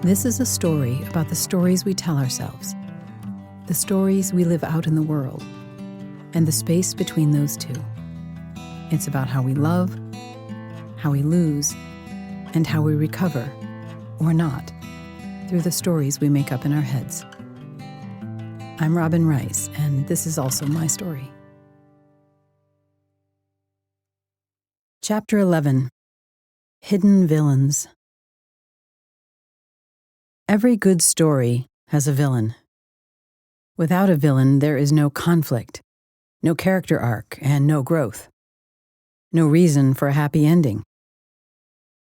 This is a story about the stories we tell ourselves, the stories we live out in the world, and the space between those two. It's about how we love, how we lose, and how we recover, or not, through the stories we make up in our heads. I'm Robin Rice, and this is also my story. Chapter 11. Hidden Villains. Every good story has a villain. Without a villain, there is no conflict, no character arc, and no growth. No reason for a happy ending.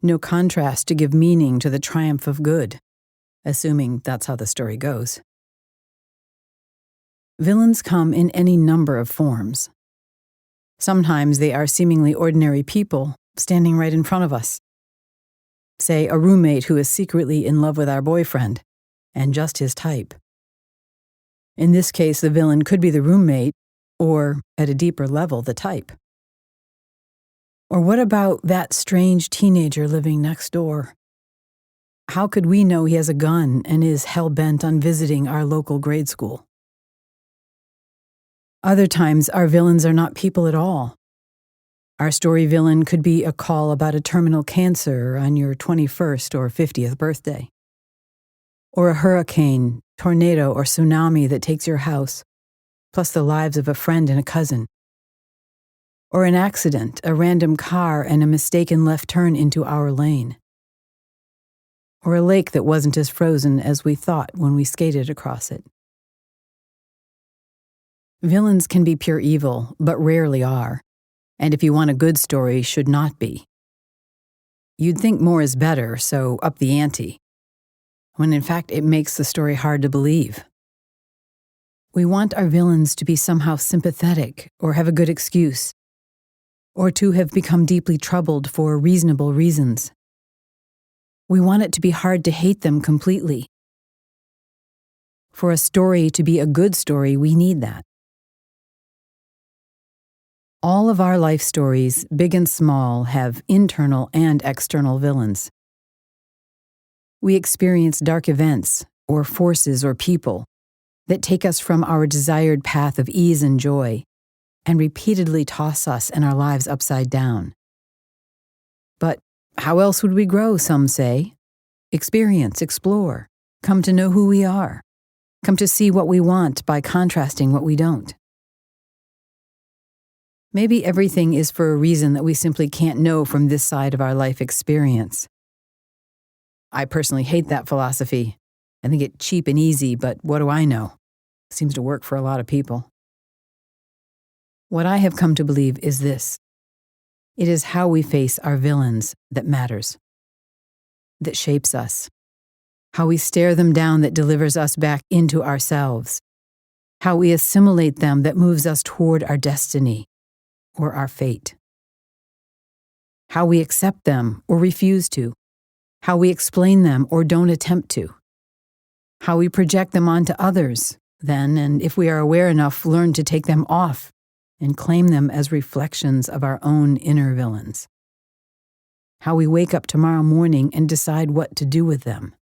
No contrast to give meaning to the triumph of good, assuming that's how the story goes. Villains come in any number of forms. Sometimes they are seemingly ordinary people standing right in front of us. Say, a roommate who is secretly in love with our boyfriend, and just his type. In this case, the villain could be the roommate, or, at a deeper level, the type. Or what about that strange teenager living next door? How could we know he has a gun and is hell-bent on visiting our local grade school? Other times, our villains are not people at all. Our story villain could be a call about a terminal cancer on your 21st or 50th birthday. Or a hurricane, tornado, or tsunami that takes your house, plus the lives of a friend and a cousin. Or an accident, a random car and a mistaken left turn into our lane. Or a lake that wasn't as frozen as we thought when we skated across it. Villains can be pure evil, but rarely are. And if you want a good story, should not be. You'd think more is better, so up the ante, when in fact it makes the story hard to believe. We want our villains to be somehow sympathetic or have a good excuse, or to have become deeply troubled for reasonable reasons. We want it to be hard to hate them completely. For a story to be a good story, we need that. All of our life stories, big and small, have internal and external villains. We experience dark events, or forces or people, that take us from our desired path of ease and joy, and repeatedly toss us and our lives upside down. But how else would we grow, some say? Experience, explore, come to know who we are, come to see what we want by contrasting what we don't. Maybe everything is for a reason that we simply can't know from this side of our life experience. I personally hate that philosophy. I think it cheap and easy, but what do I know? Seems to work for a lot of people. What I have come to believe is this. It is how we face our villains that matters, that shapes us. How we stare them down that delivers us back into ourselves. How we assimilate them that moves us toward our destiny or our fate. How we accept them or refuse to. How we explain them or don't attempt to. How we project them onto others, then, and if we are aware enough, learn to take them off and claim them as reflections of our own inner villains. How we wake up tomorrow morning and decide what to do with them.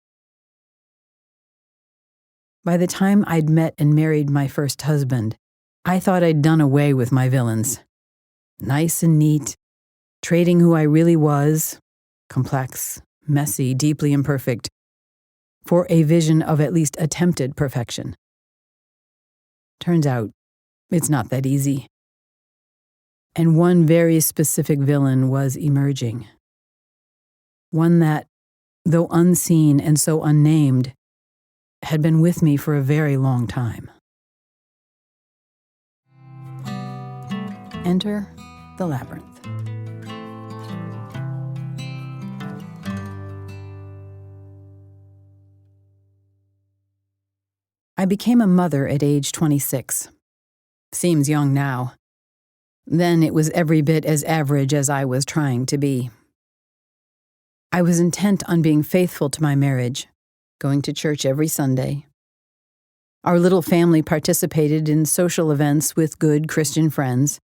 By the time I'd met and married my first husband, I thought I'd done away with my villains. Nice and neat, trading who I really was, complex, messy, deeply imperfect, for a vision of at least attempted perfection. Turns out, it's not that easy. And one very specific villain was emerging. One that, though unseen and so unnamed, had been with me for a very long time. Enter the labyrinth. I became a mother at age 26. Seems young now. Then it was every bit as average as I was trying to be. I was intent on being faithful to my marriage, going to church every Sunday. Our little family participated in social events with good Christian friends.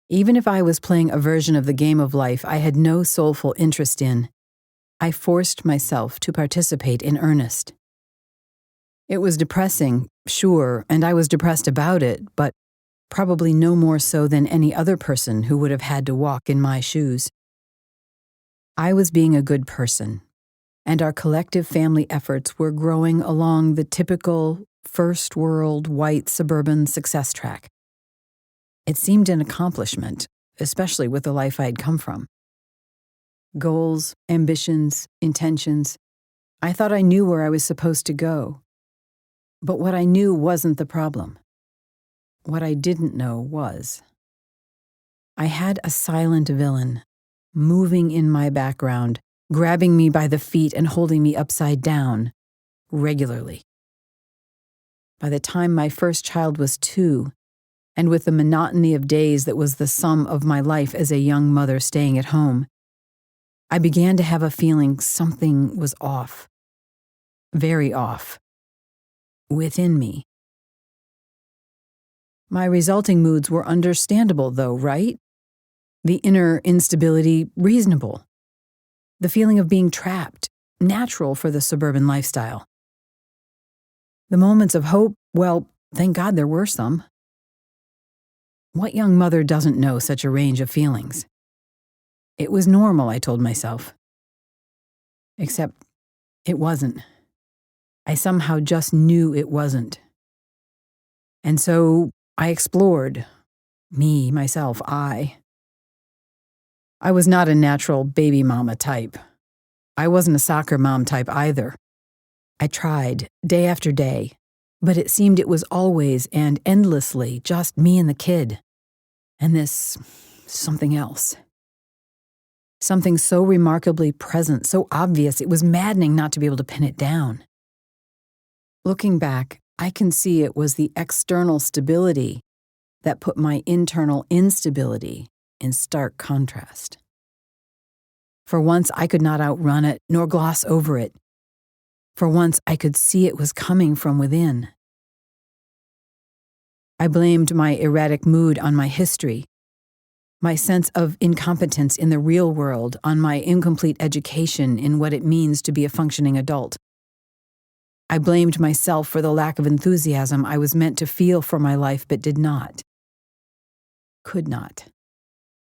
Even if I was playing a version of the game of life I had no soulful interest in, I forced myself to participate in earnest. It was depressing, sure, and I was depressed about it, but probably no more so than any other person who would have had to walk in my shoes. I was being a good person, and our collective family efforts were growing along the typical first world white suburban success track. It seemed an accomplishment, especially with the life I'd come from. Goals, ambitions, intentions. I thought I knew where I was supposed to go. But what I knew wasn't the problem. What I didn't know was. I had a silent villain, moving in my background, grabbing me by the feet and holding me upside down, regularly. By the time my first child was 2, and with the monotony of days that was the sum of my life as a young mother staying at home, I began to have a feeling something was off. Very off. Within me. My resulting moods were understandable, though, right? The inner instability, reasonable. The feeling of being trapped, natural for the suburban lifestyle. The moments of hope, well, thank God there were some. What young mother doesn't know such a range of feelings? It was normal, I told myself. Except it wasn't. I somehow just knew it wasn't. And so I explored. Me, myself, I was not a natural baby mama type. I wasn't a soccer mom type either. I tried, day after day, but it seemed it was always and endlessly just me and the kid. And this something else. Something so remarkably present, so obvious, it was maddening not to be able to pin it down. Looking back, I can see it was the external stability that put my internal instability in stark contrast. For once, I could not outrun it, nor gloss over it. For once, I could see it was coming from within. I blamed my erratic mood on my history, my sense of incompetence in the real world on my incomplete education in what it means to be a functioning adult. I blamed myself for the lack of enthusiasm I was meant to feel for my life but did not. Could not.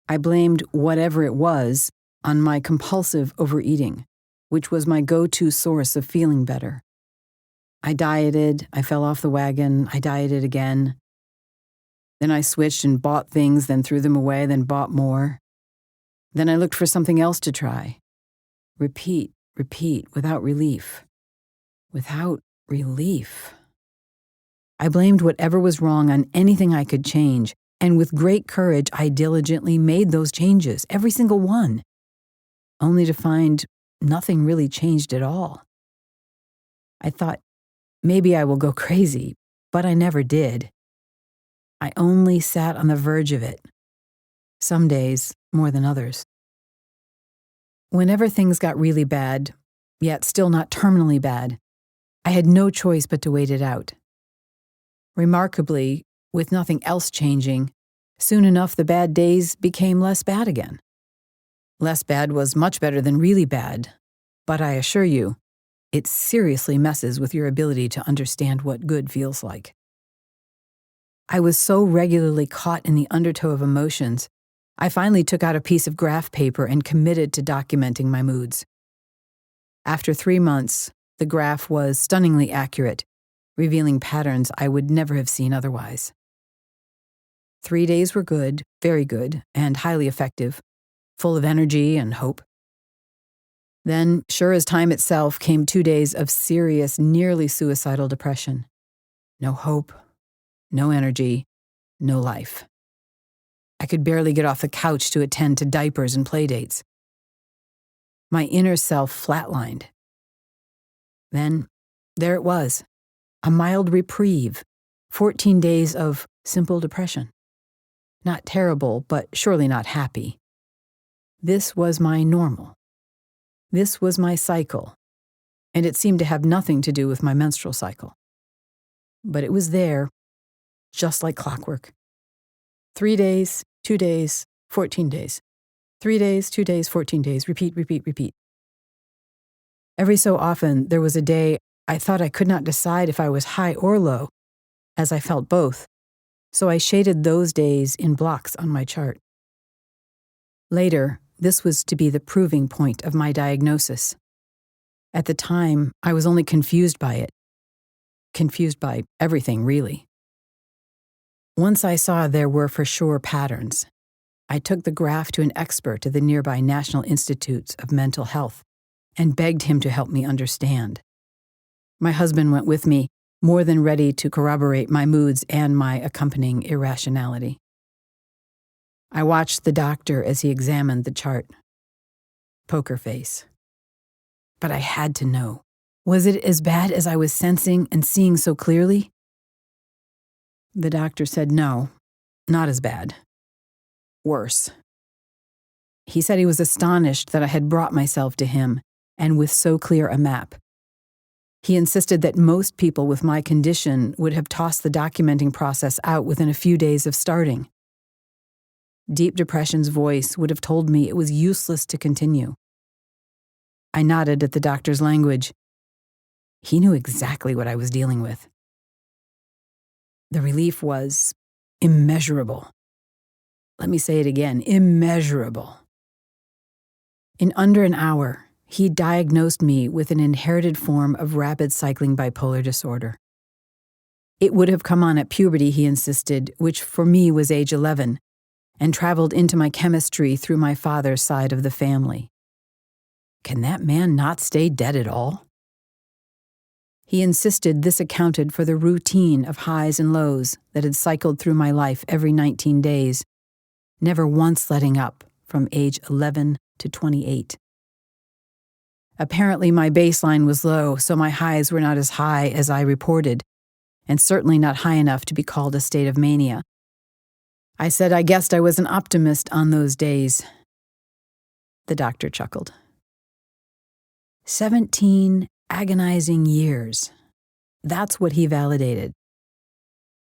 I blamed whatever it was on my compulsive overeating, which was my go-to source of feeling better. I dieted, I fell off the wagon, I dieted again. Then I switched and bought things, then threw them away, then bought more. Then I looked for something else to try. Repeat, without relief. Without relief. I blamed whatever was wrong on anything I could change, and with great courage I diligently made those changes, every single one, only to find nothing really changed at all. I thought, maybe I will go crazy, but I never did. I only sat on the verge of it. Some days more than others. Whenever things got really bad, yet still not terminally bad, I had no choice but to wait it out. Remarkably, with nothing else changing, soon enough the bad days became less bad again. Less bad was much better than really bad, but I assure you, it seriously messes with your ability to understand what good feels like. I was so regularly caught in the undertow of emotions, I finally took out a piece of graph paper and committed to documenting my moods. After 3 months, the graph was stunningly accurate, revealing patterns I would never have seen otherwise. 3 days were good, very good, and highly effective, full of energy and hope. Then, sure as time itself, came 2 days of serious, nearly suicidal depression. No hope, no energy, no life. I could barely get off the couch to attend to diapers and playdates. My inner self flatlined. Then, there it was, a mild reprieve, 14 days of simple depression. Not terrible, but surely not happy. This was my normal. This was my cycle, and it seemed to have nothing to do with my menstrual cycle. But it was there, just like clockwork. 3 days, 2 days, 14 days. 3 days, 2 days, 14 days, repeat. Every so often, there was a day I thought I could not decide if I was high or low, as I felt both, so I shaded those days in blocks on my chart. Later, this was to be the proving point of my diagnosis. At the time, I was only confused by it. Confused by everything, really. Once I saw there were for sure patterns, I took the graph to an expert at the nearby National Institutes of Mental Health and begged him to help me understand. My husband went with me, more than ready to corroborate my moods and my accompanying irrationality. I watched the doctor as he examined the chart. Poker face. But I had to know. Was it as bad as I was sensing and seeing so clearly? The doctor said no, not as bad. Worse. He said he was astonished that I had brought myself to him, and with so clear a map. He insisted that most people with my condition would have tossed the documenting process out within a few days of starting. Deep Depression's voice would have told me it was useless to continue. I nodded at the doctor's language. He knew exactly what I was dealing with. The relief was immeasurable. Let me say it again, immeasurable. In under an hour, he diagnosed me with an inherited form of rapid cycling bipolar disorder. It would have come on at puberty, he insisted, which for me was age 11, and traveled into my chemistry through my father's side of the family. Can that man not stay dead at all? He insisted this accounted for the routine of highs and lows that had cycled through my life every 19 days, never once letting up from age 11 to 28. Apparently my baseline was low, so my highs were not as high as I reported, and certainly not high enough to be called a state of mania. I said I guessed I was an optimist on those days. The doctor chuckled. 17 agonizing years. That's what he validated.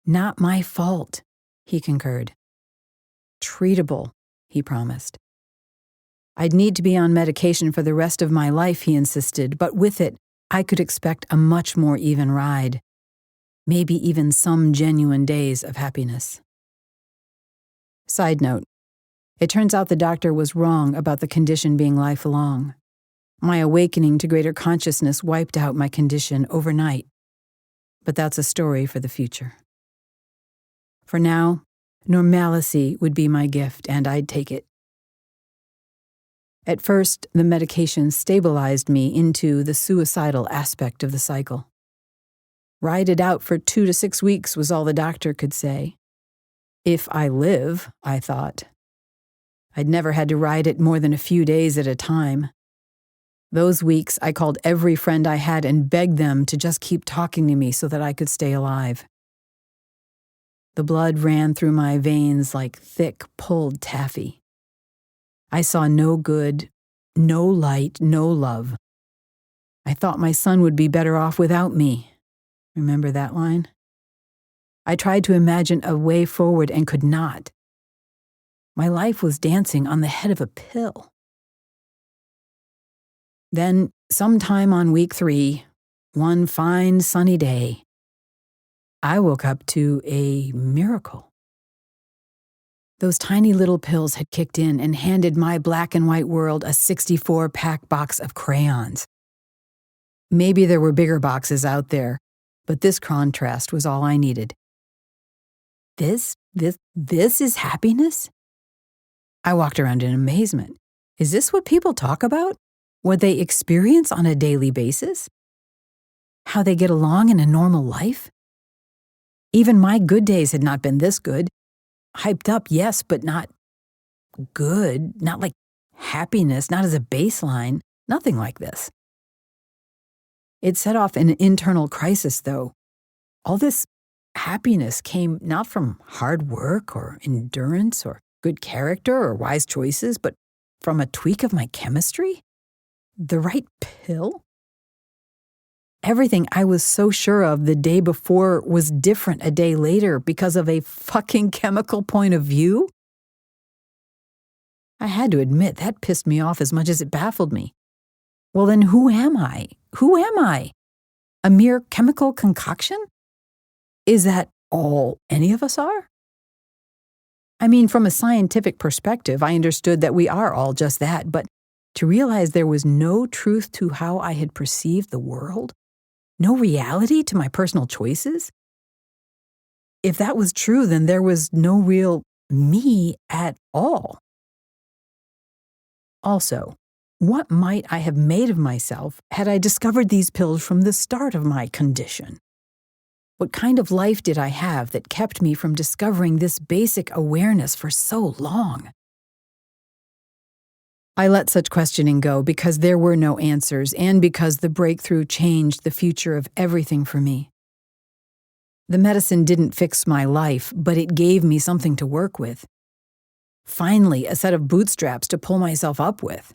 Not my fault, he concurred. Treatable, he promised. I'd need to be on medication for the rest of my life, he insisted, but with it, I could expect a much more even ride. Maybe even some genuine days of happiness. Side note, it turns out the doctor was wrong about the condition being lifelong. My awakening to greater consciousness wiped out my condition overnight. But that's a story for the future. For now, normalcy would be my gift, and I'd take it. At first, the medication stabilized me into the suicidal aspect of the cycle. Ride it out for 2 to 6 weeks was all the doctor could say. If I live, I thought. I'd never had to ride it more than a few days at a time. Those weeks, I called every friend I had and begged them to just keep talking to me so that I could stay alive. The blood ran through my veins like thick, pulled taffy. I saw no good, no light, no love. I thought my son would be better off without me. Remember that line? I tried to imagine a way forward and could not. My life was dancing on the head of a pill. Then, sometime on week 3, one fine sunny day, I woke up to a miracle. Those tiny little pills had kicked in and handed my black and white world a 64-pack box of crayons. Maybe there were bigger boxes out there, but this contrast was all I needed. This is happiness? I walked around in amazement. Is this what people talk about? What they experience on a daily basis? How they get along in a normal life? Even my good days had not been this good. Hyped up, yes, but not good, not like happiness, not as a baseline, nothing like this. It set off an internal crisis, though. All this happiness came not from hard work or endurance or good character or wise choices, but from a tweak of my chemistry? The right pill? Everything I was so sure of the day before was different a day later because of a fucking chemical point of view? I had to admit that pissed me off as much as it baffled me. Well, then who am I? Who am I? A mere chemical concoction? Is that all any of us are? I mean, from a scientific perspective, I understood that we are all just that, but to realize there was no truth to how I had perceived the world, no reality to my personal choices, if that was true, then there was no real me at all. Also, what might I have made of myself had I discovered these pills from the start of my condition? What kind of life did I have that kept me from discovering this basic awareness for so long? I let such questioning go because there were no answers and because the breakthrough changed the future of everything for me. The medicine didn't fix my life, but it gave me something to work with. Finally, a set of bootstraps to pull myself up with.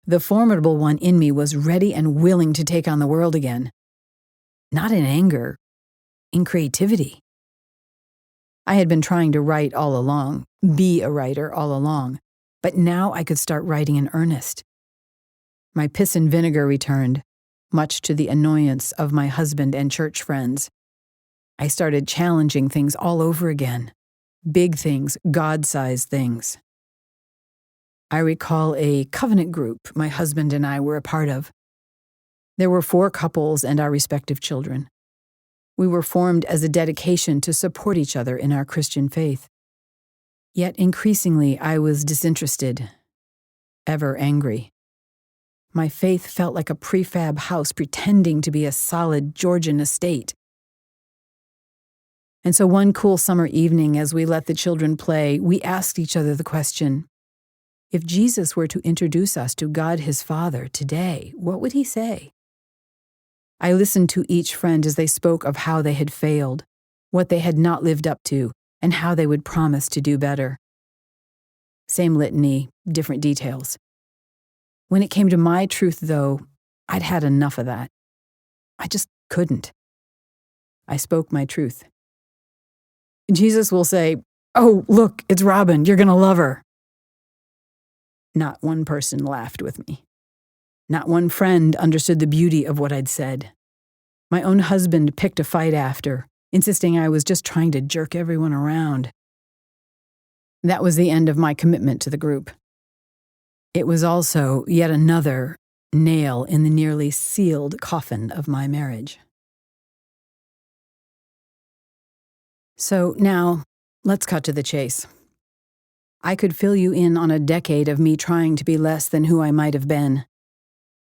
The formidable one in me was ready and willing to take on the world again. Not in anger, in creativity. I had been trying to write all along, be a writer all along, but now I could start writing in earnest. My piss and vinegar returned, much to the annoyance of my husband and church friends. I started challenging things all over again. Big things, God-sized things. I recall a covenant group my husband and I were a part of. There were 4 couples and our respective children. We were formed as a dedication to support each other in our Christian faith. Yet increasingly I was disinterested, ever angry. My faith felt like a prefab house pretending to be a solid Georgian estate. And so one cool summer evening, as we let the children play, we asked each other the question, if Jesus were to introduce us to God his Father today, what would he say? I listened to each friend as they spoke of how they had failed, what they had not lived up to, and how they would promise to do better. Same litany, different details. When it came to my truth, though, I'd had enough of that. I just couldn't. I spoke my truth. Jesus will say, "Oh, look, it's Robin, you're gonna love her." Not one person laughed with me. Not one friend understood the beauty of what I'd said. My own husband picked a fight after, insisting I was just trying to jerk everyone around. That was the end of my commitment to the group. It was also yet another nail in the nearly sealed coffin of my marriage. So now, let's cut to the chase. I could fill you in on a decade of me trying to be less than who I might have been,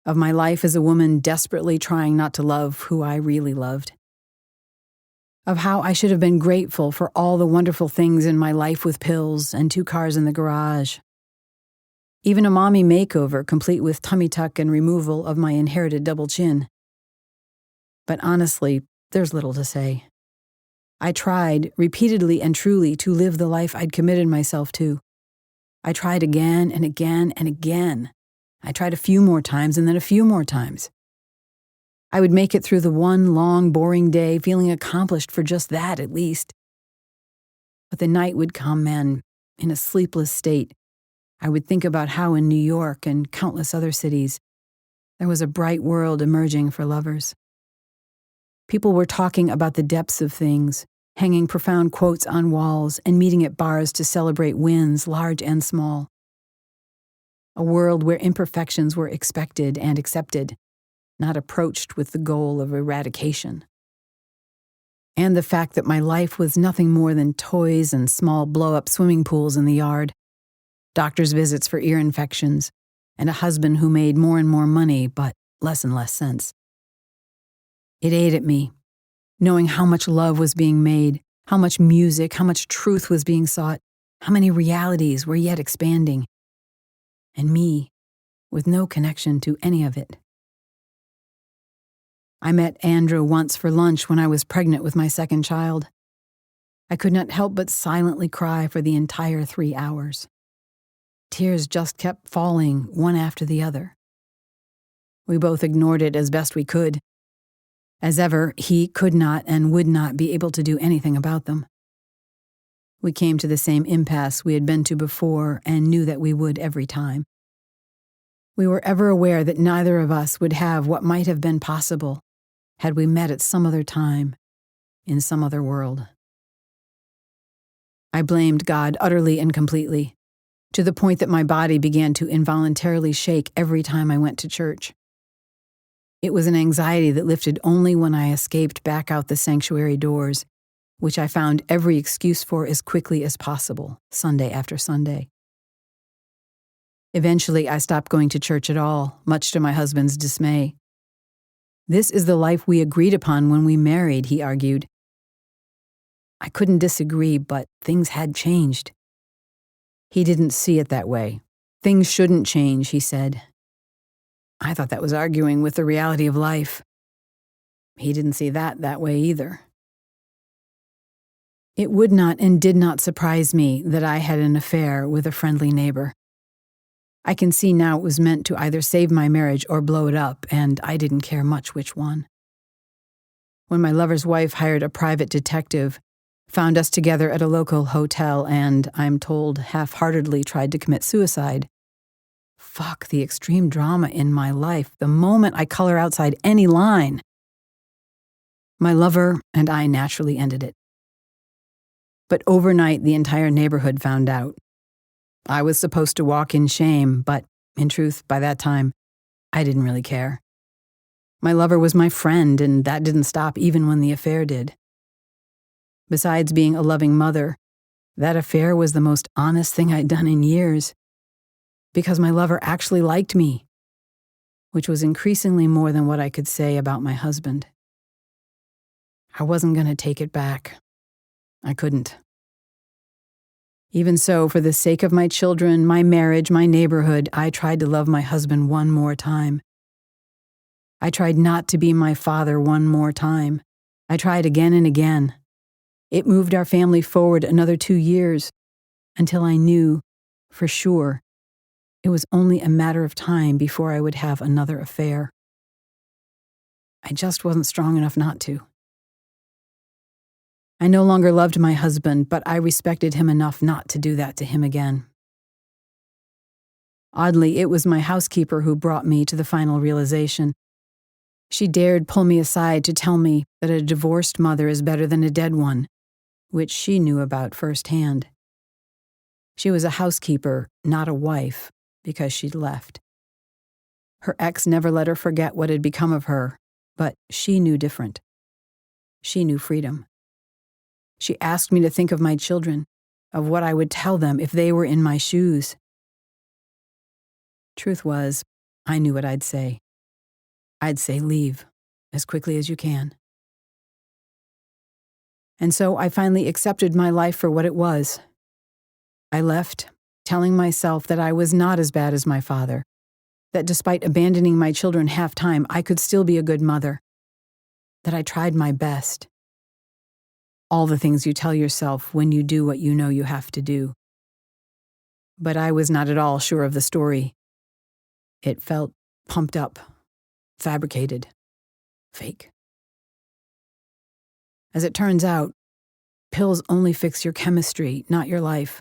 of my life as a woman desperately trying not to love who I really loved, of how I should have been grateful for all the wonderful things in my life with pills and 2 cars in the garage, even a mommy makeover complete with tummy tuck and removal of my inherited double chin. But honestly, there's little to say. I tried, repeatedly and truly, to live the life I'd committed myself to. I tried again and again and again. I tried a few more times and then a few more times. I would make it through the one long, boring day feeling accomplished for just that, at least. But the night would come and, in a sleepless state, I would think about how in New York and countless other cities, there was a bright world emerging for lovers. People were talking about the depths of things, hanging profound quotes on walls and meeting at bars to celebrate wins, large and small. A world where imperfections were expected and accepted, not approached with the goal of eradication. And the fact that my life was nothing more than toys and small blow-up swimming pools in the yard, doctor's visits for ear infections, and a husband who made more and more money but less and less sense. It ate at me, knowing how much love was being made, how much music, how much truth was being sought, how many realities were yet expanding, and me with no connection to any of it. I met Andrew once for lunch when I was pregnant with my second child. I could not help but silently cry for the entire 3 hours. Tears just kept falling one after the other. We both ignored it as best we could. As ever, he could not and would not be able to do anything about them. We came to the same impasse we had been to before and knew that we would every time. we were ever aware that neither of us would have what might have been possible had we met at some other time, in some other world. I blamed God utterly and completely, to the point that my body began to involuntarily shake every time I went to church. It was an anxiety that lifted only when I escaped back out the sanctuary doors, which I found every excuse for as quickly as possible, Sunday after Sunday. Eventually, I stopped going to church at all, much to my husband's dismay. This is the life we agreed upon when we married, he argued. I couldn't disagree, but things had changed. He didn't see it that way. Things shouldn't change, he said. I thought that was arguing with the reality of life. He didn't see that way either. It would not and did not surprise me that I had an affair with a friendly neighbor. I can see now it was meant to either save my marriage or blow it up, and I didn't care much which one. When my lover's wife hired a private detective, found us together at a local hotel, and, I'm told, half-heartedly tried to commit suicide. Fuck the extreme drama in my life the moment I color outside any line. My lover and I naturally ended it. But overnight, the entire neighborhood found out. I was supposed to walk in shame, but, in truth, by that time, I didn't really care. My lover was my friend, and that didn't stop even when the affair did. Besides being a loving mother, that affair was the most honest thing I'd done in years, because my lover actually liked me, which was increasingly more than what I could say about my husband. I wasn't going to take it back. I couldn't. Even so, for the sake of my children, my marriage, my neighborhood, I tried to love my husband one more time. I tried not to be my father one more time. I tried again and again. It moved our family forward another 2 years, until I knew, for sure, it was only a matter of time before I would have another affair. I just wasn't strong enough not to. I no longer loved my husband, but I respected him enough not to do that to him again. Oddly, it was my housekeeper who brought me to the final realization. She dared pull me aside to tell me that a divorced mother is better than a dead one, which she knew about firsthand. She was a housekeeper, not a wife, because she'd left. Her ex never let her forget what had become of her, but she knew different. She knew freedom. She asked me to think of my children, of what I would tell them if they were in my shoes. Truth was, I knew what I'd say. I'd say leave, as quickly as you can. And so I finally accepted my life for what it was. I left, telling myself that I was not as bad as my father, that despite abandoning my children half-time, I could still be a good mother, that I tried my best. All the things you tell yourself when you do what you know you have to do. But I was not at all sure of the story. It felt pumped up, fabricated, fake. As it turns out, pills only fix your chemistry, not your life.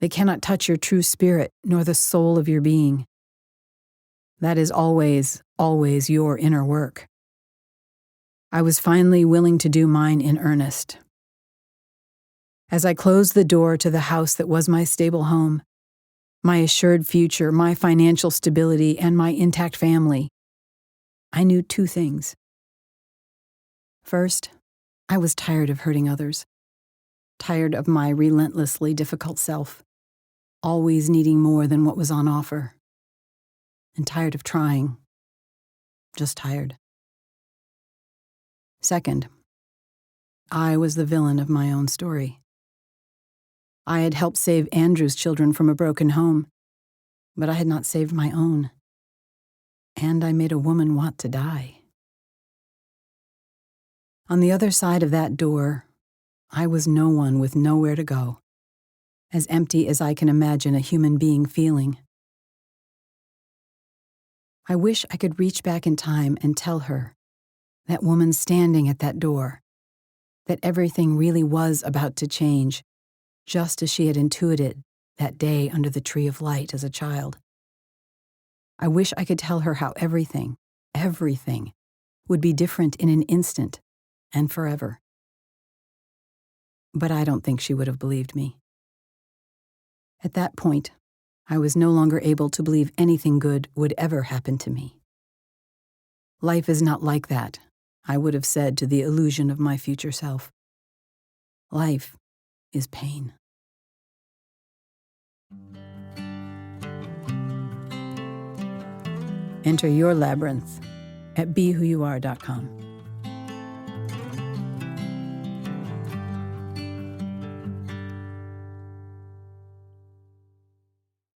They cannot touch your true spirit, nor the soul of your being. That is always, always your inner work. I was finally willing to do mine in earnest. As I closed the door to the house that was my stable home, my assured future, my financial stability, and my intact family, I knew 2 things. First, I was tired of hurting others, tired of my relentlessly difficult self, always needing more than what was on offer, and tired of trying, just tired. Second, I was the villain of my own story. I had helped save Andrew's children from a broken home, but I had not saved my own. And I made a woman want to die. On the other side of that door, I was no one with nowhere to go, as empty as I can imagine a human being feeling. I wish I could reach back in time and tell her, that woman standing at that door, that everything really was about to change, just as she had intuited that day under the tree of light as a child. I wish I could tell her how everything would be different in an instant and forever. But I don't think she would have believed me. At that point, I was no longer able to believe anything good would ever happen to me. Life is not like that, I would have said to the illusion of my future self. Life is pain. Enter your labyrinth at BeWhoYouAre.com.